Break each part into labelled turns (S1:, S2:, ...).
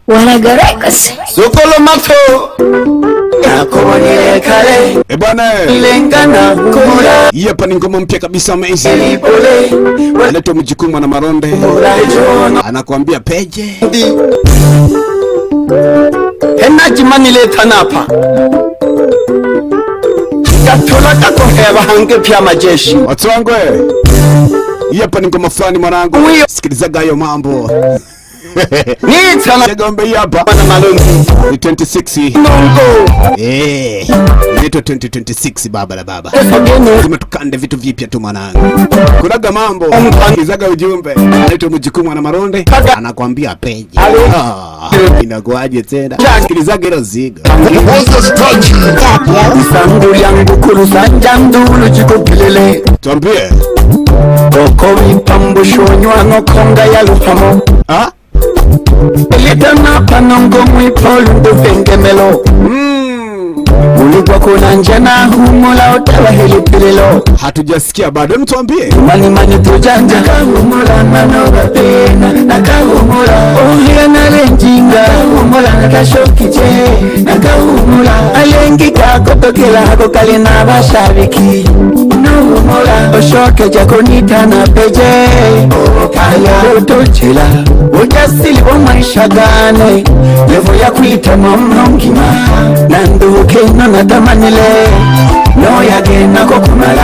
S1: Wanagarekas
S2: Sokolo mato Nakubonile kale
S3: Bwana
S2: Lengana kumura
S3: hii hapa ni ngoma mpya kabisa amazing. Anaitwa Mjukuma na Maronde. Anakuambia peje
S2: Henaji manile tanapa Katola kako heba hange pia majeshi
S3: watu wangu. Hii hapa ni ngoma fulani mwanangu, sikilizaga hayo mambo.
S2: Ni tana
S3: Segombe hii hapa
S2: na Maronde
S3: ni 26
S2: Nongo
S3: inaitwa 2026 baba la baba. Tumetukande vitu vipya tu mwanangu. Kunaga mambo, sikilizaga ujumbe. Anaitwa Mjukuma na Maronde, anakuambia peje. Inakuaje tena? Sikilizaga hilo zigo.
S2: Sangu yangu kulusanja ndulu jikopilele
S3: Tuambie
S2: Oko mipambo shonywa nokonga ya luhamo Elita na panongo mwipolu nduvengemelo Uligwa kuna njana humula otawa hili pilelo
S3: hatujasikia bado, mtuambie.
S2: Mani tujanja Nakahumula manoga pena Nakahumula ohia na lenjinga Nakahumula nakashokije Nakahumula alengi kako tokela hako kali na bashabiki Nuhumula oshoke jako nita na peje Kaya utochila ujasili wa maisha gane Levo ya kuita mamnongima Nanduke nanadamanile No yagena kokumala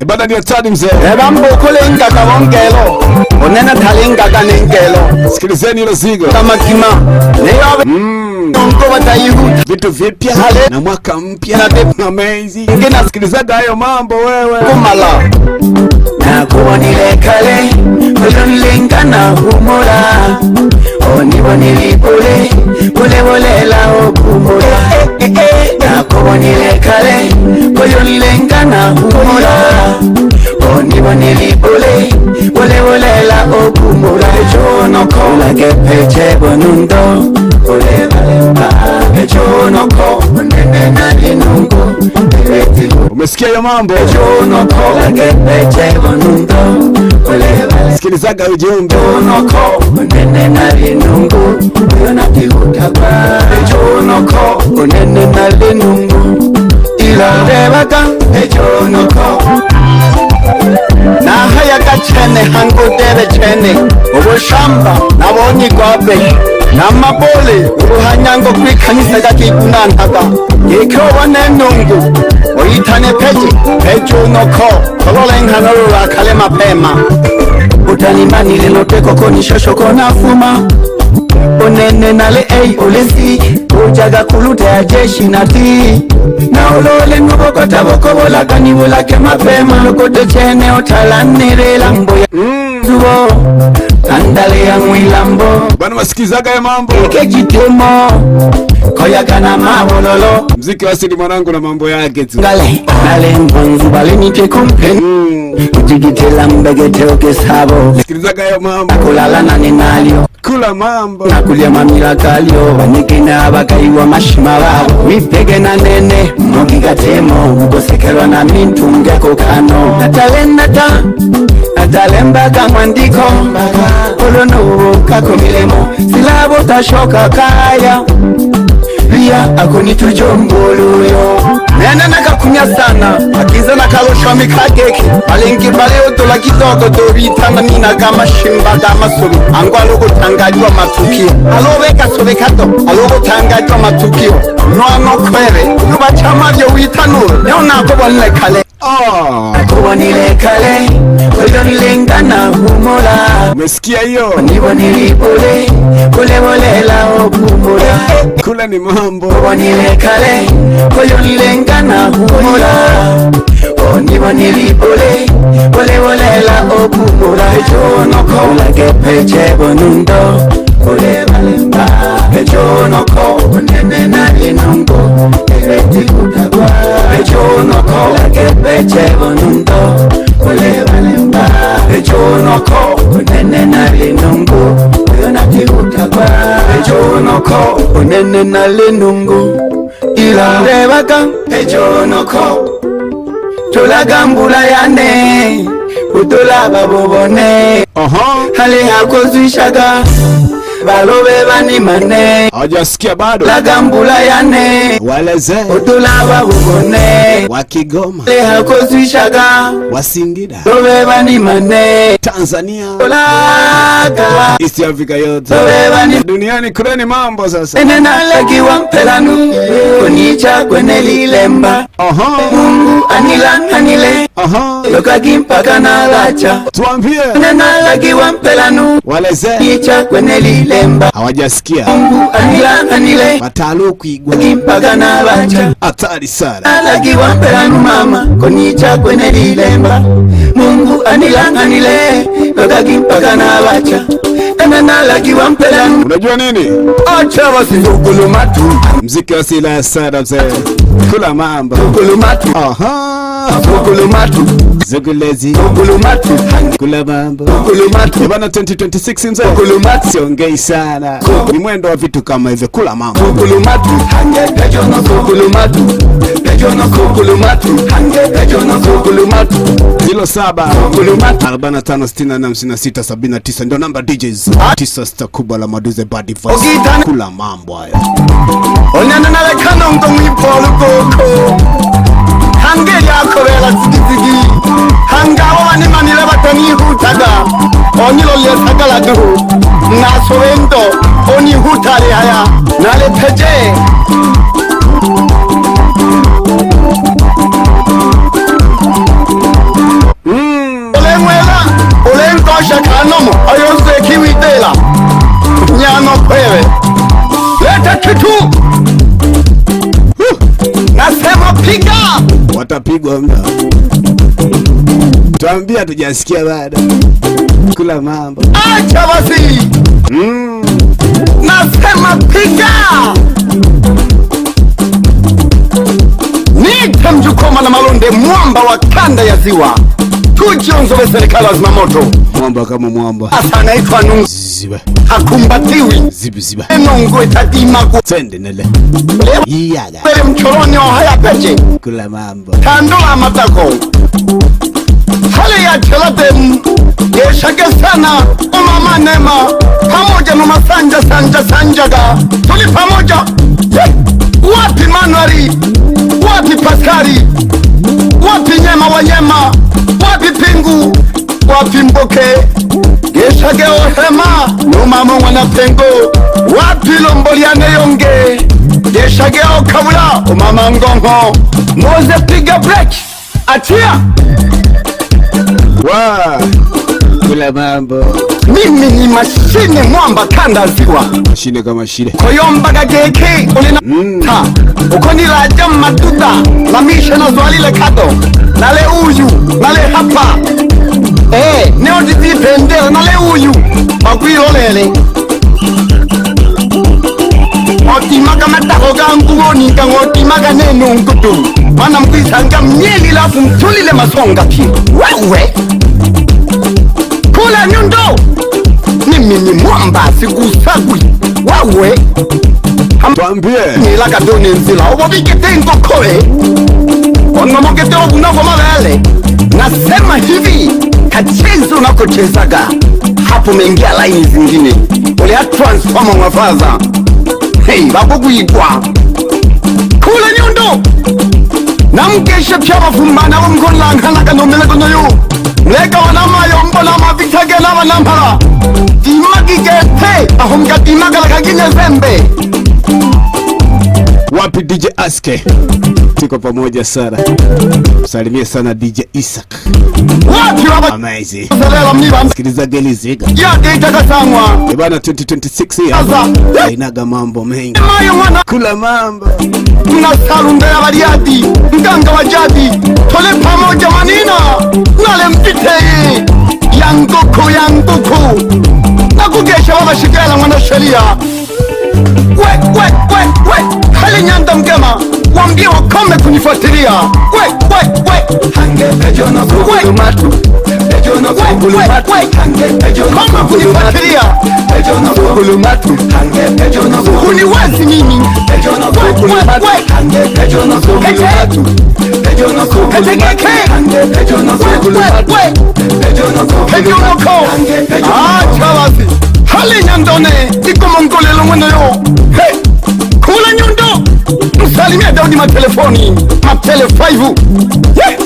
S3: Bada ni atadi mzee.
S2: Eba mbokole ingaga wongelo Onena talinga ganengelo
S3: Sikilizeni hilo zigo.
S2: Kama kima Neyobe Nongo watayihuta
S3: Vitu vipya na mwaka mpya amazing.
S2: Ngena
S3: Sikilizaga hayo mambo wewe.
S2: Kumala Nakubonile kale Ulonlenga na humura Onibonili pole Pole bolela okumura Nakubonile kale Ulonlenga na humura Onibonili pole Pole bolela okumura Echono kola kepeche bonundo Pole balemba Echono ko Nene na linungo
S3: Umesikia hiyo mambo?
S2: Echono kola kepeche bonundo Pole balemba
S3: Sikilizaga ujumbe.
S2: Echono ko Nene na linungo Yona tihutaba Echono ko Nene na linungo Ila rebaka Echono ko Nahaya kachene hango dere chene Ubushamba nabonye gobe Namabole ubuhanyango kwikanisa gakikunantaga Yekobone nungu Oyitane peji Pejo noko Kololenkano rakale mapema Utanimanile loteko koni shosho konafuma Onene nale ei olesi Ujaga kulute ya jeshi nati Na ulole nubokota bokobola kanibula ke mapema Lokote chene otalanire lambo ya Zubo Kandale ya mwilambo
S3: Bwana wasikizaga ya mambo.
S2: Ike jitemo Koyaga na mabololo
S3: Mziki wa asili mwanangu na mambo yake tu.
S2: Nale mwanzu bale nite kumpen Ujigitela mbegete oke sabo
S3: Sikilizaga ya mambo.
S2: Kulala na ninalio
S3: Kula mambo.
S2: Nakulia mamila kalio Wanikina bakaiwa mashima wao Wipege na nene Mogigatemo Mugosekelwa na mintu mgeko kano Natalemba kamwandiko Olono kako milemo Silabo tashoka kaya Ria akonitu jomboluyo Nena nakakunya sana Akiza nakalosha mikageki Balingi baleo tola kidogo Dobitanga nina kama shimba kama sobi Ango alogo tangajwa matukio Aloweka sobekato Alogo tangajwa matukio Noano kwere Nuba chama vyo witanuro Neo nakobonile kale Nakobonile kale Ulonilenga na humula
S3: Umesikia hiyo?
S2: Nibonili pole Pole bolela okumula
S3: Kula ni mambo.
S2: Nibonile kale Ulonilenga na humula Nibonili pole Pole bolela okumula Echono kola kepeche bonundo Pole balemba Echono ko Nene na linungo Ereti kutagwa Echono kola kepeche bonundo Pole balemba Echono ko Nene na linungo Yona tihutagwa Echono ko Nene na linungo Ila rebaka Echono ko Tulagambula yane Utula babobone Hale hako zwishaga balobe bani mane
S3: hawajasikia bado
S2: lagambula yane
S3: waleze
S2: otulaba bubone
S3: wa Kigoma
S2: lehakozwishaga
S3: wa Singida
S2: lobe bani mane
S3: Tanzania
S2: olaga
S3: East Africa yote duniani kureni mambo sasa
S2: enenalagiwa mpelanu konicha kwene lilemba Mungu anile lokagimpaka nalacha
S3: tuambie
S2: enenalagiwa mpelanu
S3: waleze
S2: nicha kwene lilemba
S3: hawajasikia
S2: Mungu anile
S3: matalo kuigwa
S2: gimpaka nalacha
S3: hatari sana
S2: alagiwa mpelanu mama konicha kwene lilemba Mungu anile lokagimpaka nalacha enenalagiwa mpelanu.
S3: Unajua nini?
S2: Acha basi ukulumatu
S3: mziki wa sila sana mzee kula mambo
S2: ukulumatu ukulumatu
S3: zugulezi
S2: ukulumatu
S3: kula mambo
S2: ukulumatu
S3: bana 2026 mzee
S2: ukulumatu
S3: siongei sana ni mwendo wa vitu kama hivyo kula mambo
S2: ukulumatu pejono ukulumatu pejono ukulumatu pejono ukulumatu
S3: 07
S2: ukulumatu
S3: 45645679 ndio namba DJs tisa sita kubwa la Maduze Bad Voice kula mambo haya
S2: onyana na lekano ngomwipolo koko hange yako bela zigizigi hangawo bani manile batani hutaga onilo lesagala duhu nasowendo oni hutale haya nale peje olemwela olengosha kanomo ayose kiwitela nyano kwewe leta kitu nasema piga
S3: watapigwa mda tuambia tujasikia bada kula mambo
S2: acha basi nasema piga nite Mjukoma na Malonde mwamba wa kanda ya ziwa tujionzowe serikali wa zimamoto
S3: mwamba kama mwamba
S2: asa naitwa Nungu
S3: ziba
S2: hakumbatiwi
S3: ziba
S2: enongo etadimaku
S3: tende nele iyaga
S2: wele mcholoni wa haya peche
S3: kula mambo
S2: tandula matako hali ya chelate yeshage sana umama nema pamoja na sanjaga tuli pamoja wapi Manuari wapi Paskari wapi Nyema Wanyema wapi Pingu wapi Mboke yeshage ohema numama mwana pengo wapi Lomboliane yonge yeshage okabula umama ngongo moze piga break achia
S3: wa kula mambo
S2: mimi ni mashine mwamba kanda ziwa
S3: mashine kama shile
S2: koyombaga geke ulina ta uko nilaja matuta lamisha na zwalile kado nale uyu nale hapa neo dipendeo nale uyu makwilo lele otimaga matako gangu nika otimaga nenu ngutu wana mkwisanga mnyeli lafu mtulile masonga pi wewe kula nyundo mimi ni mwamba sigusagwi wewe
S3: tuambie
S2: nilaga doni nzila obobigete ngokoe ongamogete ogunavo mabele nasema hivi kachezo unakochezaga hapo mengia laini zingine ule transforma mwafaza bakugwigwa kula nyundo namkeshe pyabafumbana womkonlankanaga nomelegonoyo mleka wanamayo mbona mavitage n'abanampara dimagigete aho mgadimagalaga zembe
S3: wapi DJ Aske tuko pamoja sana salimie sana DJ Isaac
S2: wapi baba
S3: amazing
S2: zalala mniba
S3: sikiliza Geliziga
S2: ya data sangwa
S3: bana 2026
S2: Sasa.
S3: inaga mambo mengi
S2: mayo mwana
S3: kula mambo
S2: tunasalunde abaliadi mganga wa jadi tole pamoja manina nale mtitei yanguku nakugesha wabashigela mwana sheria we hali nyanda mgema wambie wakome kunifuatilia we hange pejono kukulumatu pejono kukulumatu hange pejono kunifuatilia pejono kukulumatu hange pejono kuniwezi mimi pejono kukulumatu hange pejono kukulumatu pejono kukulumatu hange pejono kukulumatu pejono kukulumatu hange pejono acha basi Hali nyandone iko mongolelo mwendo yo. Hey, kula nyundo. Msalimia Daudi matelefoni. Matele 5. Yeah.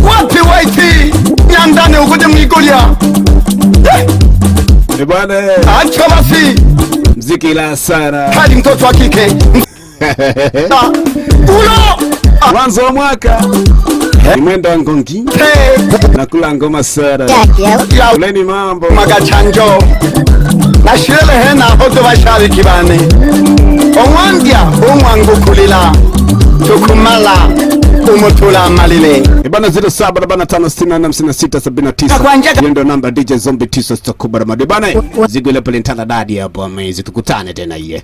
S2: Wapi waiti nyandane ukoje mnikolia. Yeah.
S3: Bwana.
S2: Acha basi.
S3: Mziki la sana.
S2: Hadi mtoto wa kike. Ulo.
S3: Mwanzo wa mwaka. Nimenda ngongi. Nakula ngoma sana. Uleni mambo.
S2: Magachanjo. Nashirele hena hoto bashari kibane. Omwandia omwangu kulila. Tukumala umutula malile.
S3: Ibana 0745645679. Hiyo ndio namba DJ Zombie Tiso Stokubara Madibana. Zigo ile pale ntana dadi hapo amazing. Tukutane tena iye.